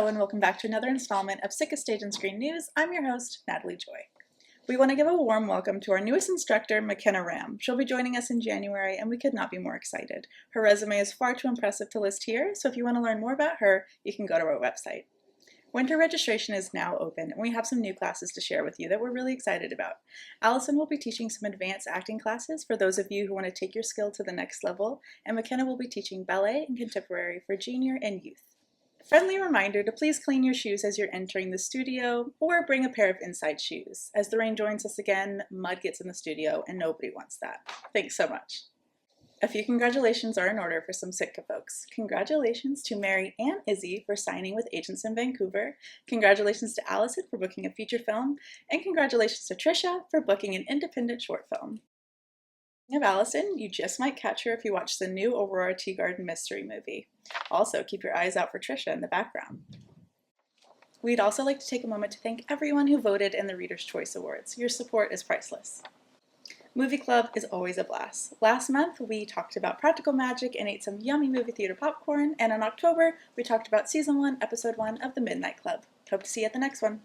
and welcome back to another installment of Sitka Stage and Screen News. I'm your host, Natalie Joy. We want to give a warm welcome to our newest instructor, McKenna Ram. She'll be joining us in January, and we could not be more excited. Her resume is far too impressive to list here, so if you want to learn more about her, you can go to our website. Winter registration is now open, and we have some new classes to share with you that we're really excited about. Allyson will be teaching some advanced acting classes for those of you who want to take your skill to the next level, and McKenna will be teaching ballet and contemporary for junior and youth. Friendly reminder to please clean your shoes as you're entering the studio, or bring a pair of inside shoes. As the rain joins us again, mud gets in the studio and nobody wants that. Thanks so much. A few congratulations are in order for some Sitka folks. Congratulations to Mary and Izzy for signing with agents in Vancouver. Congratulations to Allyson for booking a feature film. And congratulations to Tricia for booking an independent short film. Of Allyson, you just might catch her if you watch the new Aurora Tea Garden mystery movie. Also, keep your eyes out for Tricia in the background. We'd also like to take a moment to thank everyone who voted in the Reader's Choice Awards. Your support is priceless. Movie Club is always a blast. Last month, we talked about practical magic and ate some yummy movie theater popcorn, and in October, we talked about Season 1, Episode 1 of The Midnight Club. Hope to see you at the next one.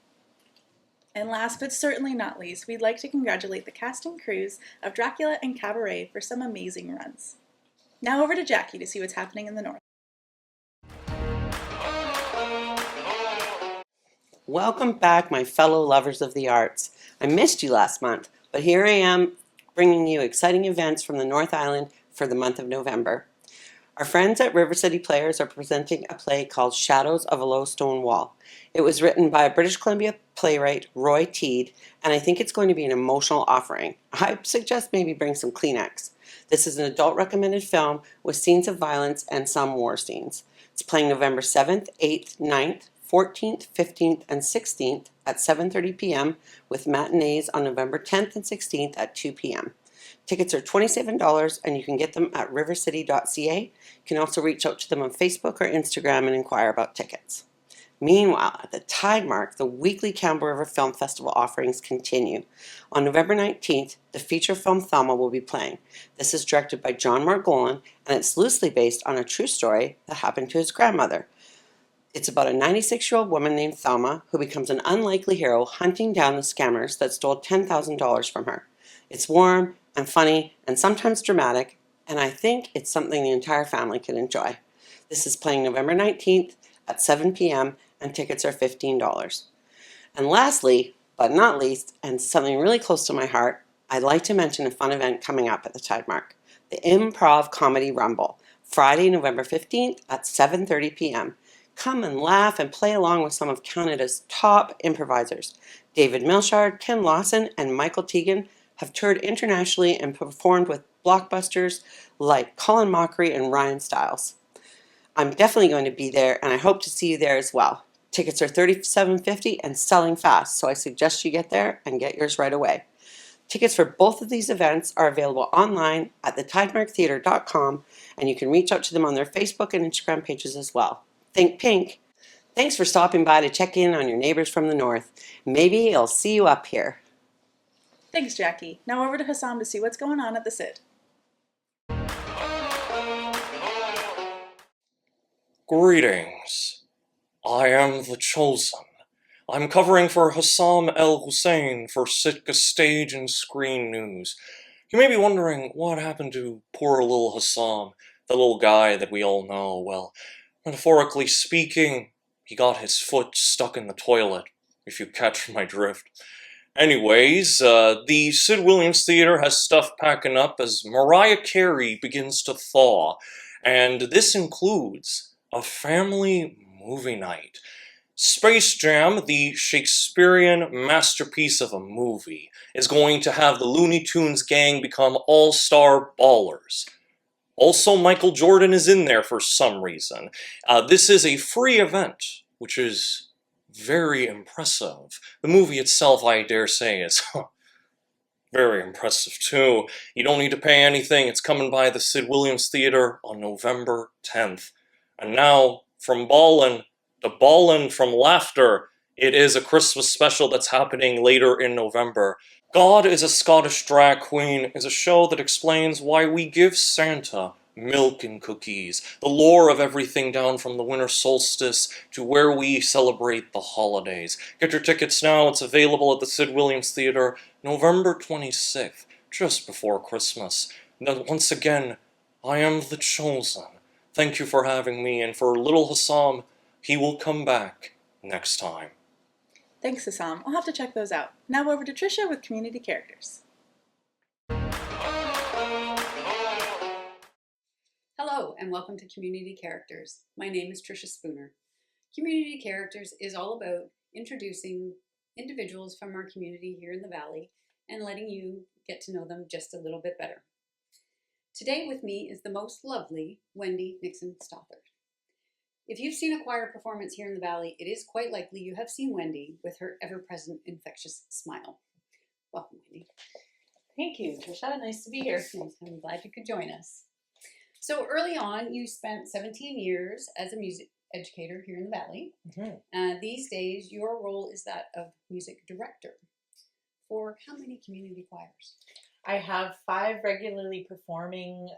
And last but certainly not least, we'd like to congratulate the cast and crews of Dracula and Cabaret for some amazing runs. Now over to Jacquie to see what's happening in the north. Welcome back, my fellow lovers of the arts. I missed you last month, but here I am bringing you exciting events from the North Island for the month of November. Our friends at River City Players are presenting a play called Shadows of a Low Stone Wall. It was written by British Columbia playwright Roy Teed, and I think it's going to be an emotional offering. I suggest maybe bring some Kleenex. This is an adult recommended film with scenes of violence and some war scenes. It's playing November 7th, 8th, 9th, 14th, 15th, and 16th at 7:30 p.m. with matinees on November 10th and 16th at 2 p.m. Tickets are $27 and you can get them at rivercity.ca. You can also reach out to them on Facebook or Instagram and inquire about tickets. Meanwhile, at the Tidemark, the weekly Campbell River Film Festival offerings continue. On November 19th, the feature film Thelma will be playing. This is directed by John Margolin, and it's loosely based on a true story that happened to his grandmother. It's about a 96-year-old woman named Thelma who becomes an unlikely hero hunting down the scammers that stole $10,000 from her. It's warm and funny and sometimes dramatic, and I think it's something the entire family can enjoy. This is playing November 19th at 7 p.m. and tickets are $15. And lastly, but not least, and something really close to my heart, I'd like to mention a fun event coming up at the Tidemark, the Improv Comedy Rumble, Friday, November 15th at 7:30 p.m. Come and laugh and play along with some of Canada's top improvisers. David Milshard, Ken Lawson, and Michael Teagan have toured internationally and performed with blockbusters like Colin Mockery and Ryan Stiles. I'm definitely going to be there, and I hope to see you there as well. Tickets are $37.50 and selling fast, so I suggest you get there and get yours right away. Tickets for both of these events are available online at thetidemarktheatre.com, and you can reach out to them on their Facebook and Instagram pages as well. Think pink! Thanks for stopping by to check in on your neighbors from the north. Maybe I'll see you up here. Thanks, Jacquie. Now over to Hussam to see what's going on at the Sid. Greetings. I am the Chosen. I'm covering for Hussam El-Ghussein for Sitka Stage and Screen News. You may be wondering what happened to poor little Hussam, the little guy that we all know. Well, metaphorically speaking, he got his foot stuck in the toilet, if you catch my drift. Anyways, the Sid Williams Theatre has stuff packing up as Mariah Carey begins to thaw, and this includes a family movie night. Space Jam, the Shakespearean masterpiece of a movie, is going to have the Looney Tunes gang become all-star ballers. Also, Michael Jordan is in there for some reason. This is a free event, which is very impressive. The movie itself, I dare say, is very impressive too. You don't need to pay anything. It's coming by the Sid Williams Theatre on November 10th. And now, from ballin' to ballin' from laughter, it is a Christmas special that's happening later in November. God is a Scottish Drag Queen is a show that explains why we give Santa milk and cookies, the lore of everything down from the winter solstice to where we celebrate the holidays. Get your tickets now. It's available at the Sid Williams Theatre, November 26th, just before Christmas. Now, once again, I am the chosen. Thank you for having me, and for little Hussam, he will come back next time. Thanks, Hussam. I'll have to check those out. Now over to Tricia with community characters. Hello and welcome to Community Characters. My name is Tricia Spooner. Community Characters is all about introducing individuals from our community here in the Valley and letting you get to know them just a little bit better. Today with me is the most lovely Wendy Nixon Stothert. If you've seen a choir performance here in the Valley, it is quite likely you have seen Wendy with her ever-present infectious smile. Welcome, Wendy. Thank you, Tricia. Nice to be here. Nice. I'm glad you could join us. So early on, you spent 17 years as a music educator here in the Valley. These days, your role is that of music director. For how many community choirs? I have 5 regularly performing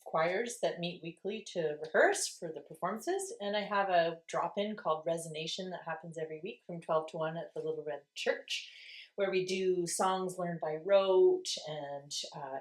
choirs that meet weekly to rehearse for the performances, and I have a drop-in called Resonation that happens every week from 12 to 1 at the Little Red Church, where we do songs learned by rote and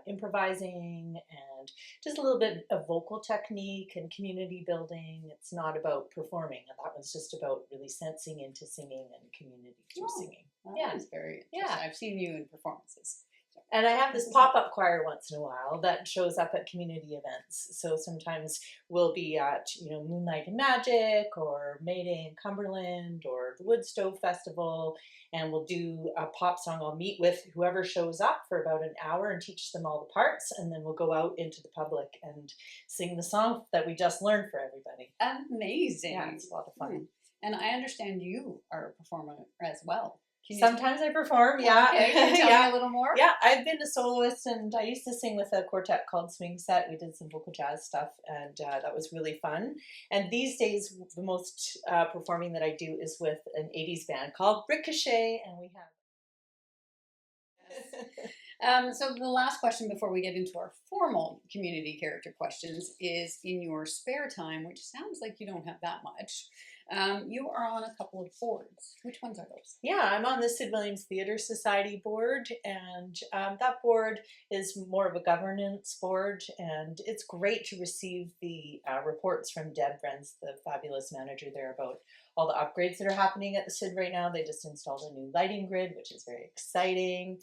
improvising and just a little bit of vocal technique and community building. It's not about performing. That one's just about really sensing into singing and community through singing. Yeah, it's very interesting. Yeah. I've seen you in performances. And I have this pop-up choir once in a while that shows up at community events. So sometimes we'll be at, Moonlight and Magic or May Day in Cumberland or the Wood Stove Festival, and we'll do a pop song. I'll meet with whoever shows up for about an hour and teach them all the parts, and then we'll go out into the public and sing the song that we just learned for everybody. Amazing. Yeah, it's a lot of fun. And I understand you are a performer as well. Sometimes I perform, yeah. Okay, can you tell me a little more? Yeah, I've been a soloist, and I used to sing with a quartet called Swing Set. We did some vocal jazz stuff, and that was really fun. And these days, the most performing that I do is with an 80s band called Ricochet, and we have... So the last question before we get into our formal community character questions is, in your spare time, which sounds like you don't have that much, you are on a couple of boards. Which ones are those? Yeah, I'm on the Sid Williams Theatre Society board, and that board is more of a governance board, and it's great to receive the reports from Deb Brenz, the fabulous manager there, about all the upgrades that are happening at the Sid right now. They just installed a new lighting grid, which is very exciting.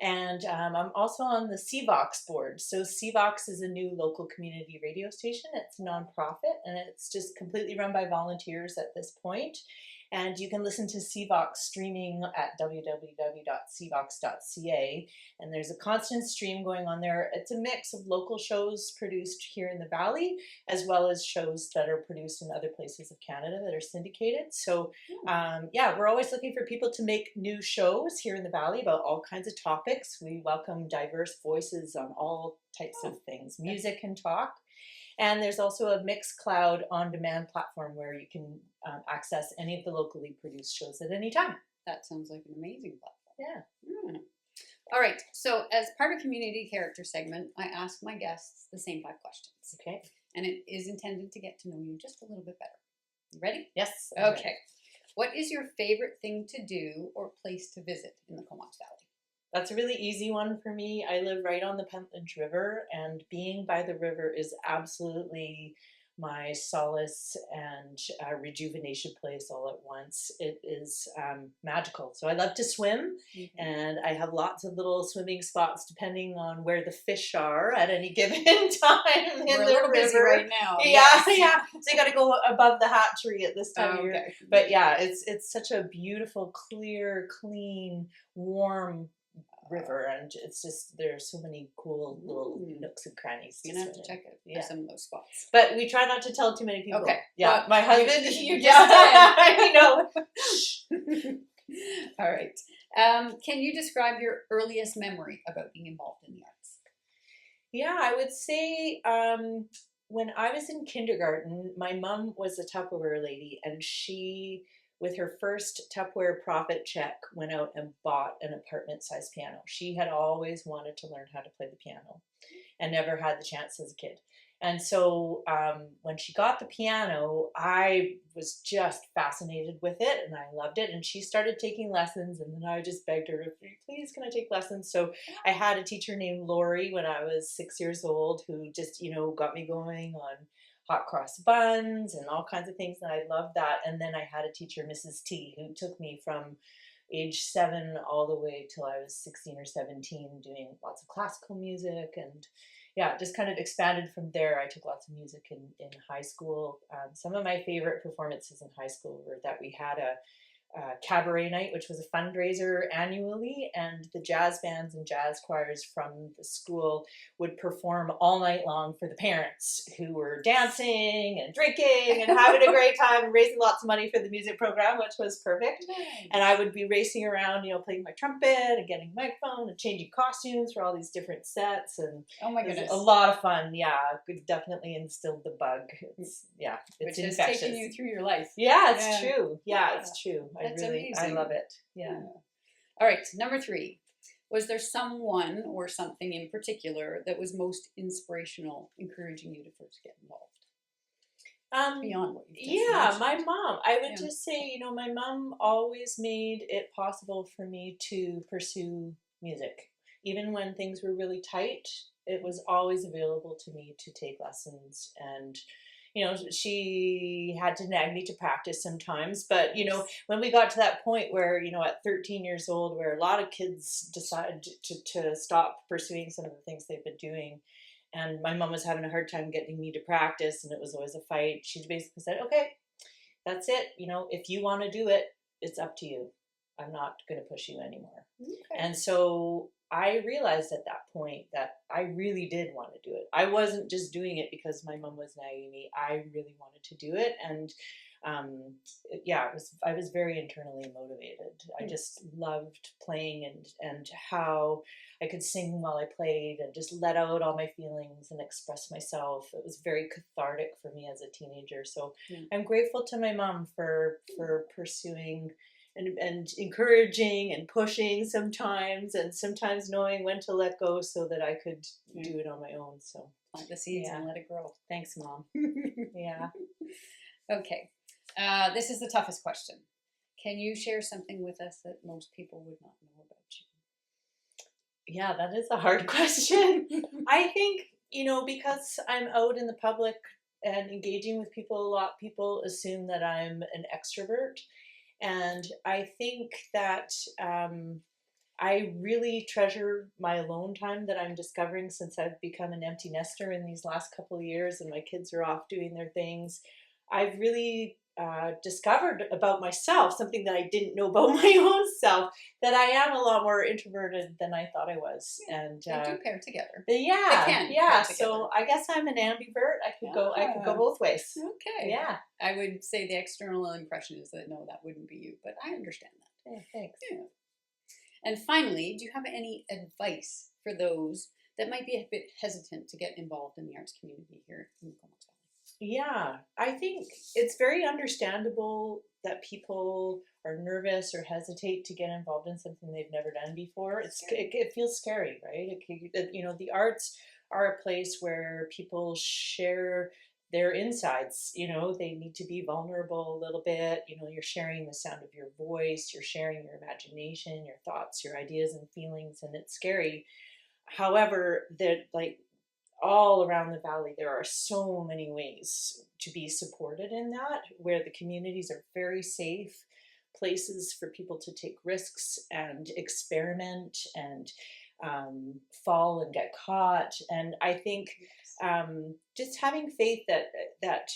And I'm also on the CVOX board. So CVOX is a new local community radio station. It's a nonprofit, and it's just completely run by volunteers at this point. And you can listen to CVOX streaming at www.cvox.ca. And there's a constant stream going on there. It's a mix of local shows produced here in the Valley, as well as shows that are produced in other places of Canada that are syndicated. So yeah, we're always looking for people to make new shows here in the Valley about all kinds of topics. We welcome diverse voices on all types of things, music and talk. And there's also a Mixcloud on-demand platform where you can access any of the locally produced shows at any time. That sounds like an amazing platform. Yeah. All right. So as part of community character segment, I ask my guests the same 5 questions. Okay. And it is intended to get to know you just a little bit better. You ready? Yes. Okay. What is your favorite thing to do or place to visit in the Comox Valley? That's a really easy one for me. I live right on the Pentlands River, and being by the river is absolutely my solace and rejuvenation place all at once. It is magical. So I love to swim, and I have lots of little swimming spots depending on where the fish are at any given time in We're a the little river. busy right now. Yeah, Yes. yeah. So you got to go above the hatchery at this time of year. Okay. But yeah, it's such a beautiful, clear, clean, warm river, and it's just, there's so many cool little nooks and crannies. You're going to have to check out some of those spots. But we try not to tell too many people. Okay. Yeah, But my husband. you just I know. All right. Can you describe your earliest memory about being involved in the arts? Yeah, I would say when I was in kindergarten, my mom was a Tupperware lady, and she, with her first Tupperware profit check, went out and bought an apartment-sized piano. She had always wanted to learn how to play the piano and never had the chance as a kid. And so when she got the piano, I was just fascinated with it and I loved it. And she started taking lessons, and then I just begged her, please, can I take lessons? So I had a teacher named Lori when I was 6 years old who just, got me going on hot cross buns and all kinds of things. And I loved that. And then I had a teacher, Mrs. T, who took me from age 7 all the way till I was 16 or 17, doing lots of classical music. And yeah, just kind of expanded from there. I took lots of music in high school. Some of my favorite performances in high school were that we had a cabaret night, which was a fundraiser annually, and the jazz bands and jazz choirs from the school would perform all night long for the parents who were dancing and drinking and having a great time and raising lots of money for the music program, which was perfect. Nice. And I would be racing around, playing my trumpet and getting a microphone and changing costumes for all these different sets, and Oh my it was goodness. a lot of fun. Yeah, it definitely instilled the bug. It's Which infectious. has taken you through your life. Yeah, it's Yeah. true. Yeah, Yeah. it's true. That's I amazing. love it. Yeah. All right, number 3. Was there someone or something in particular that was most inspirational, encouraging you to first get involved? Beyond what you've just mentioned. My mom. I would Yeah. just say, my mom always made it possible for me to pursue music. Even when things were really tight, it was always available to me to take lessons. And she had to nag me to practice sometimes, but when we got to that point where at 13 years old, where a lot of kids decide to stop pursuing some of the things they've been doing, and my mom was having a hard time getting me to practice, and it was always a fight, she basically said, okay, that's it, if you want to do it, it's up to you. I'm not going to push you anymore. Okay. And so I realized at that point that I really did want to do it. I wasn't just doing it because my mom was nagging me. I really wanted to do it. And I was very internally motivated. I just loved playing and how I could sing while I played and just let out all my feelings and express myself. It was very cathartic for me as a teenager. So I'm grateful to my mom for pursuing and encouraging and pushing sometimes, and sometimes knowing when to let go so that I could do it on my own. So Plant the seeds and let it grow. Thanks, Mom. Yeah. Okay. This is the toughest question. Can you share something with us that most people would not know about you? Yeah, that is a hard question. I think, because I'm out in the public and engaging with people a lot, people assume that I'm an extrovert. And I think that I really treasure my alone time that I'm discovering since I've become an empty nester in these last couple of years and my kids are off doing their things. I've really discovered about myself something that I didn't know about my own self, that I am a lot more introverted than I thought I was. And they do pair together. Yeah, They can yeah. pair So I guess I'm an ambivert. I could go both ways. Okay. Yeah. I would say the external impression is that no, that wouldn't be you, but I understand that. Yeah, thanks. Yeah. And finally, do you have any advice for those that might be a bit hesitant to get involved in the arts community here in Comox Valley? Yeah, I think it's very understandable that people are nervous or hesitate to get involved in something they've never done before. It feels scary, right? The arts are a place where people share their insides. They need to be vulnerable a little bit. You're sharing the sound of your voice, you're sharing your imagination, your thoughts, your ideas and feelings, and it's scary. However, all around the valley, there are so many ways to be supported in that, where the communities are very safe places for people to take risks and experiment and fall and get caught. And I think just having faith that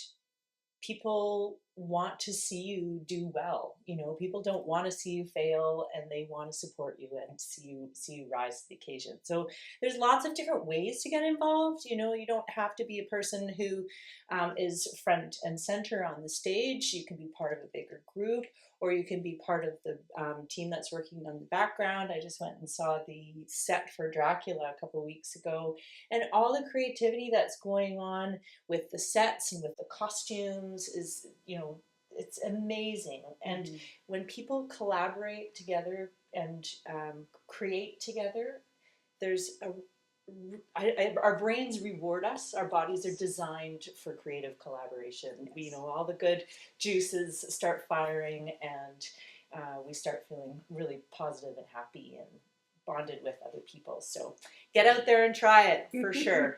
people want to see you do well. People don't want to see you fail, and they want to support you and see you rise to the occasion. So there's lots of different ways to get involved. You don't have to be a person who is front and center on the stage. You can be part of a bigger group, or you can be part of the team that's working on the background. I just went and saw the set for Dracula a couple of weeks ago, and all the creativity that's going on with the sets and with the costumes is, it's amazing. And when people collaborate together and create together, there's our brains reward us. Our bodies are designed for creative collaboration. Yes. All the good juices start firing, and we start feeling really positive and happy and bonded with other people. So get out there and try it for sure.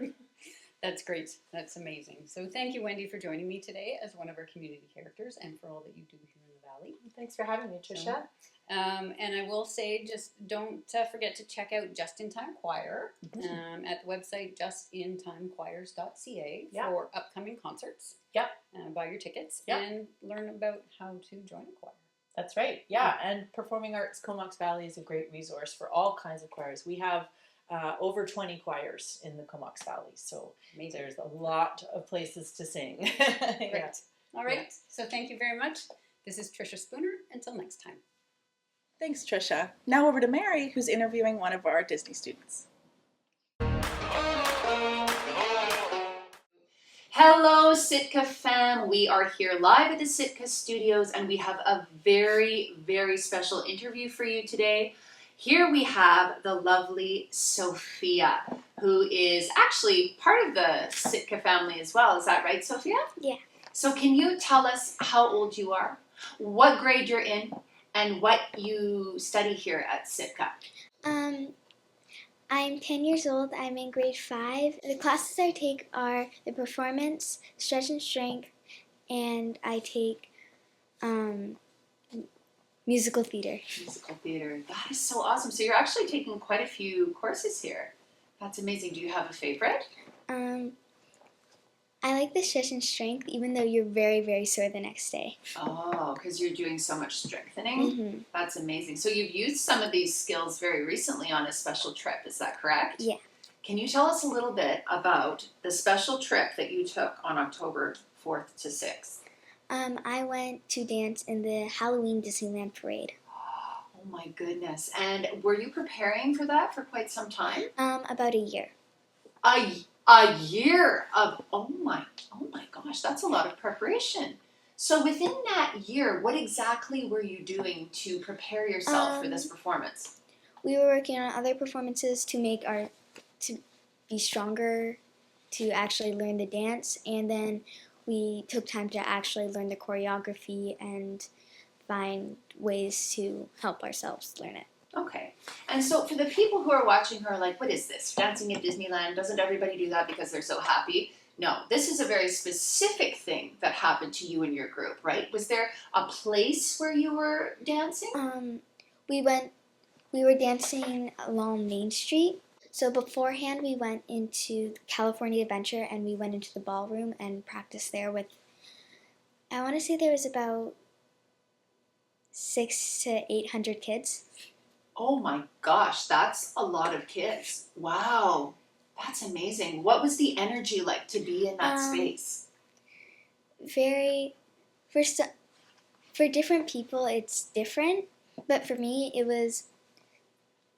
That's great. That's amazing. So thank you, Wendy, for joining me today as one of our community characters and for all that you do here in the Valley. Thanks for having me, Tricia. And I will say, just don't forget to check out Just in Time Choir at the website justintimechoirs.ca for upcoming concerts. Yep. Buy your tickets Yep. and learn about how to join a choir. That's right. Yeah, and Performing Arts Comox Valley is a great resource for all kinds of choirs. We have over 20 choirs in the Comox Valley, so Amazing. there's a lot of places to sing. Great. Yeah. All right. So thank you very much. This is Tricia Spooner. Until next time. Thanks, Tricia. Now over to Mary, who's interviewing one of our Disney students. Hello, Sitka fam. We are here live at the Sitka studios, and we have a very, very special interview for you today. Here we have the lovely Sofija, who is actually part of the Sitka family as well. Is that right, Sofija? Yeah. So can you tell us how old you are, what grade you're in, and what you study here at Sitka? I'm 10 years old. I'm in grade 5. The classes I take are the performance, stretch and strength, and I take musical theater. Musical theater. That is so awesome. So you're actually taking quite a few courses here. That's amazing. Do you have a favorite? I like the stretch and strength, even though you're very, very sore the next day. Oh, because you're doing so much strengthening? Mm-hmm. That's amazing. So you've used some of these skills very recently on a special trip, is that correct? Yeah. Can you tell us a little bit about the special trip that you took on October 4th to 6th? I went to dance in the Halloween Disneyland parade. Oh my goodness. And were you preparing for that for quite some time? About a year. A year of, oh my gosh, that's a lot of preparation. So within that year, what exactly were you doing to prepare yourself for this performance? We were working on other performances to be stronger, to actually learn the dance, and then we took time to actually learn the choreography and find ways to help ourselves learn it. Okay. And so for the people who are watching who are like, what is this? Dancing at Disneyland? Doesn't everybody do that because they're so happy? No, this is a very specific thing that happened to you and your group, right? Was there a place where you were dancing? We were dancing along Main Street. So beforehand we went into California Adventure and we went into the ballroom and practiced there with, I want to say there was about 600 to 800 kids. Oh my gosh, that's a lot of kids. Wow, that's amazing. What was the energy like to be in that space? For different people it's different, but for me it was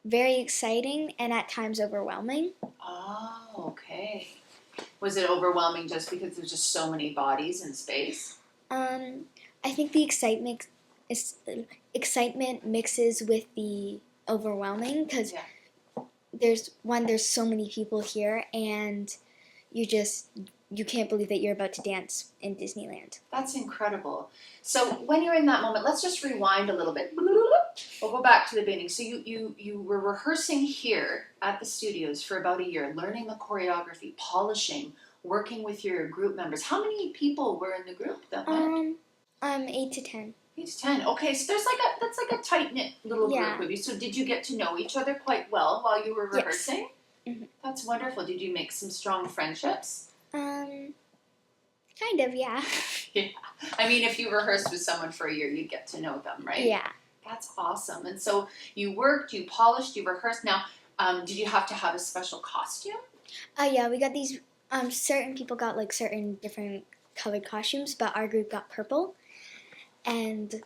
very exciting and at times overwhelming. Oh, okay. Was it overwhelming just because there's just so many bodies in space? I think the excitement mixes with the overwhelming because there's so many people here and you can't believe that you're about to dance in Disneyland. That's incredible. So when you're in that moment, let's just rewind a little bit. We'll go back to the beginning. So you were rehearsing here at the studios for about a year, learning the choreography, polishing, working with your group members. How many people were in the group that went? 8 to 10. 8 to 10. Okay, so that's like a tight-knit little group of you. So did you get to know each other quite well while you were rehearsing? Yes. Mm-hmm. That's wonderful. Did you make some strong friendships? Kind of, yeah. Yeah. I mean, if you rehearsed with someone for a year, you'd get to know them, right? Yeah. That's awesome. And so you worked, you polished, you rehearsed. Now, did you have to have a special costume? Yeah, we got these, certain people got like certain different colored costumes, but our group got purple. And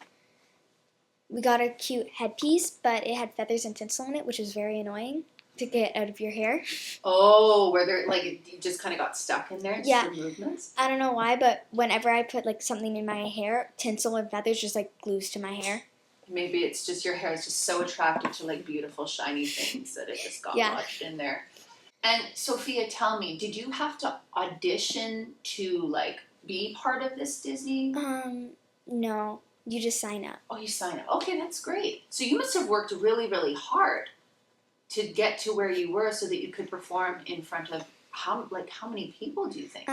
we got a cute headpiece, but it had feathers and tinsel in it, which was very annoying to get out of your hair. Oh, where there you just kind of got stuck in there? Just Yeah. the movements? I don't know why, but whenever I put like something in my hair, tinsel and feathers just like glues to my hair. Maybe it's just your hair is just so attracted to like beautiful shiny things that it just got lodged in there. And Sofija, tell me, did you have to audition to like be part of this Disney? No. You just sign up. Oh, you sign up. Okay, that's great. So you must have worked really, really hard to get to where you were so that you could perform in front of how many people do you think?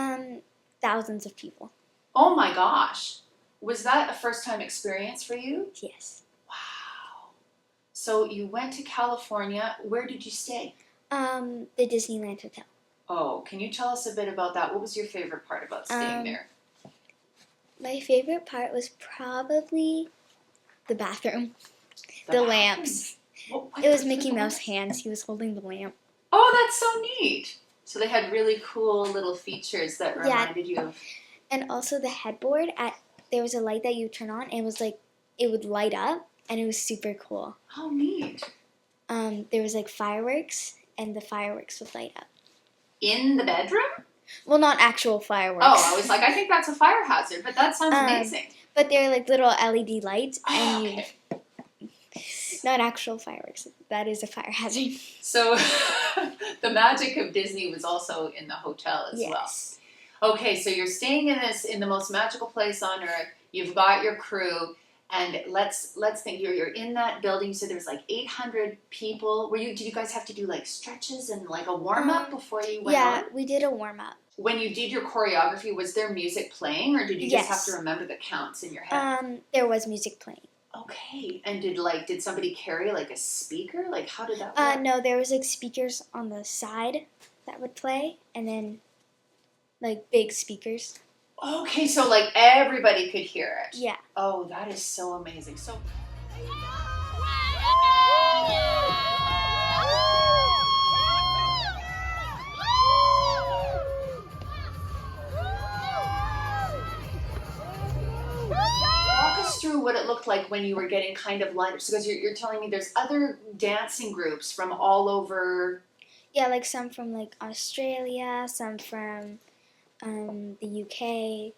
Thousands of people. Oh my gosh. Was that a first time experience for you? Yes. Wow. So you went to California. Where did you stay? The Disneyland Hotel. Oh, can you tell us a bit about that? What was your favorite part about staying there? My favorite part was probably the bathroom. The lamps. It was Mickey Mouse hands. He was holding the lamp. Oh, that's so neat. So they had really cool little features that reminded you of... And also the headboard, there was a light that you turn on, and it was like, it would light up, and it was super cool. How neat. There was like fireworks, and the fireworks would light up. In the bedroom? Well, not actual fireworks. Oh, I was like, I think that's a fire hazard, but that sounds amazing. But they're like little LED lights, and okay. Not actual fireworks. That is a fire hazard. So the magic of Disney was also in the hotel as well. Okay, so you're staying in the most magical place on earth. You've got your crew, and let's think you're in that building. So there's like 800 people. Did you guys have to do like stretches and like a warm up before you went on? Yeah, we did a warm up. When you did your choreography, was there music playing, or did you just have to remember the counts in your head? There was music playing. Okay, and did somebody carry like a speaker? Like how did that work? No, there was like speakers on the side that would play, and then like big speakers. Okay, so like everybody could hear it. Yeah. Oh, that is so amazing. So. Walk us through what it looked like when you were getting kind of lined up. Because you're telling me there's other dancing groups from all over. Yeah, like some from like Australia, some from the UK.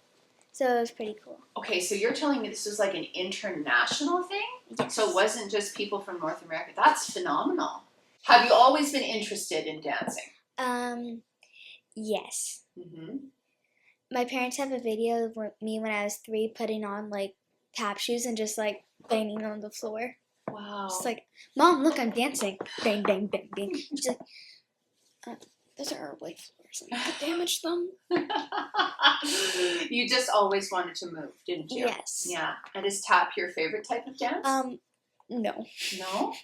So it was pretty cool. Okay, so you're telling me this was like an international thing? Yes. So it wasn't just people from North America. That's phenomenal. Have you always been interested in dancing? Yes. Mm-hmm. My parents have a video of me when I was 3 putting on like tap shoes and just like banging on the floor. Wow. Just like, Mom, look, I'm dancing. Bang, bang, bang, bang. She's like, those are our white floors. I could damage them. You just always wanted to move, didn't you? Yes. Yeah. And is tap your favorite type of dance? No. No?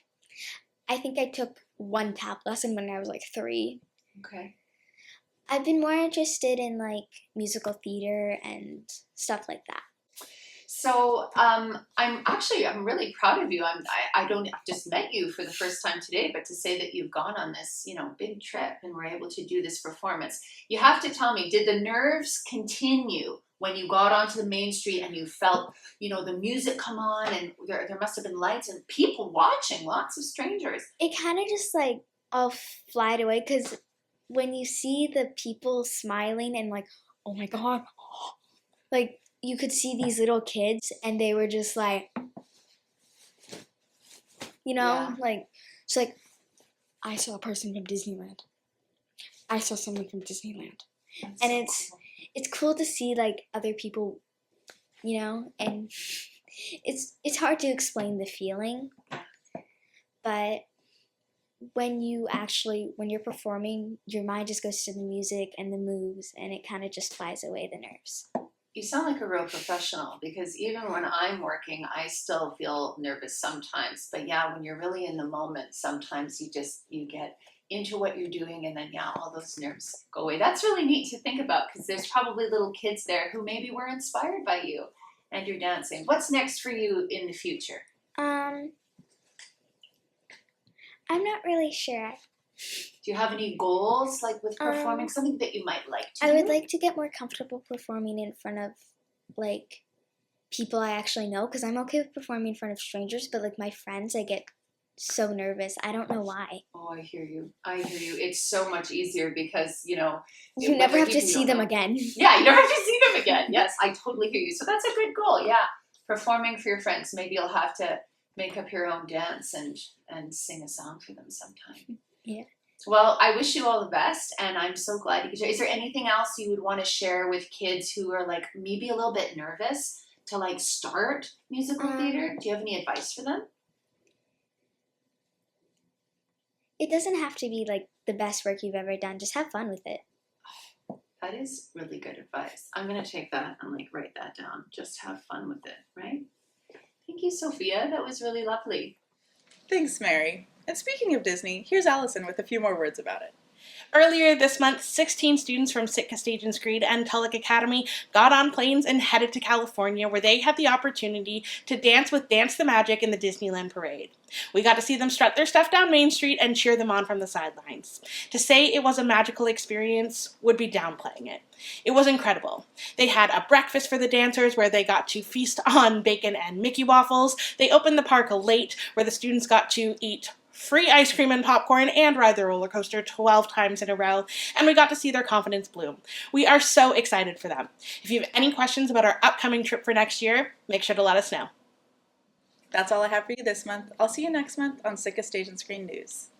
I think I took 1 tap lesson when I was like 3. Okay. I've been more interested in like musical theater and stuff like that. So I'm really proud of you. I've just met you for the first time today, but to say that you've gone on this, big trip and were able to do this performance, you have to tell me, did the nerves continue when you got onto the main street and you felt, the music come on and there must have been lights and people watching, lots of strangers? It kind of just like all flied away because when you see the people smiling and like, oh my God, like you could see these little kids and they were just like, like, it's like, I saw a person from Disneyland. I saw someone from Disneyland. That's and so it's cool to see like other people, and it's hard to explain the feeling, but when you're performing, your mind just goes to the music and the moves, and it kind of just flies away the nerves. You sound like a real professional, because even when I'm working, I still feel nervous sometimes. But yeah, when you're really in the moment, sometimes you get into what you're doing, and then all those nerves go away. That's really neat to think about, because there's probably little kids there who maybe were inspired by you and your dancing. What's next for you in the future? I'm not really sure. Do you have any goals, like with performing, something that you might like to do? I would like to get more comfortable performing in front of, like, people I actually know, because I'm okay with performing in front of strangers, but, like, my friends, I get so nervous. I don't know why. Oh, I hear you. It's so much easier because, you never have to see them again. Yeah, you never have to see them again. Yes, I totally hear you. So that's a good goal, yeah. Performing for your friends. Maybe you'll have to make up your own dance and sing a song for them sometime. Yeah. Well, I wish you all the best, and I'm so glad you could share. Is there anything else you would want to share with kids who are like maybe a little bit nervous to like start musical theater? Do you have any advice for them? It doesn't have to be like the best work you've ever done. Just have fun with it. That is really good advice. I'm going to take that and like write that down. Just have fun with it, right? Thank you, Sofija. That was really lovely. Thanks, Mary. And speaking of Disney, here's Allyson with a few more words about it. Earlier this month, 16 students from Sitka Stage and Screen and Tulloch Academy got on planes and headed to California, where they had the opportunity to dance with Dance the Magic in the Disneyland Parade. We got to see them strut their stuff down Main Street and cheer them on from the sidelines. To say it was a magical experience would be downplaying it. It was incredible. They had a breakfast for the dancers where they got to feast on bacon and Mickey waffles. They opened the park late, where the students got to eat free ice cream and popcorn and ride the roller coaster 12 times in a row, and we got to see their confidence bloom. We are so excited for them. If you have any questions about our upcoming trip for next year, make sure to let us know. That's all I have for you this month. I'll see you next month on Sitka Stage and Screen News.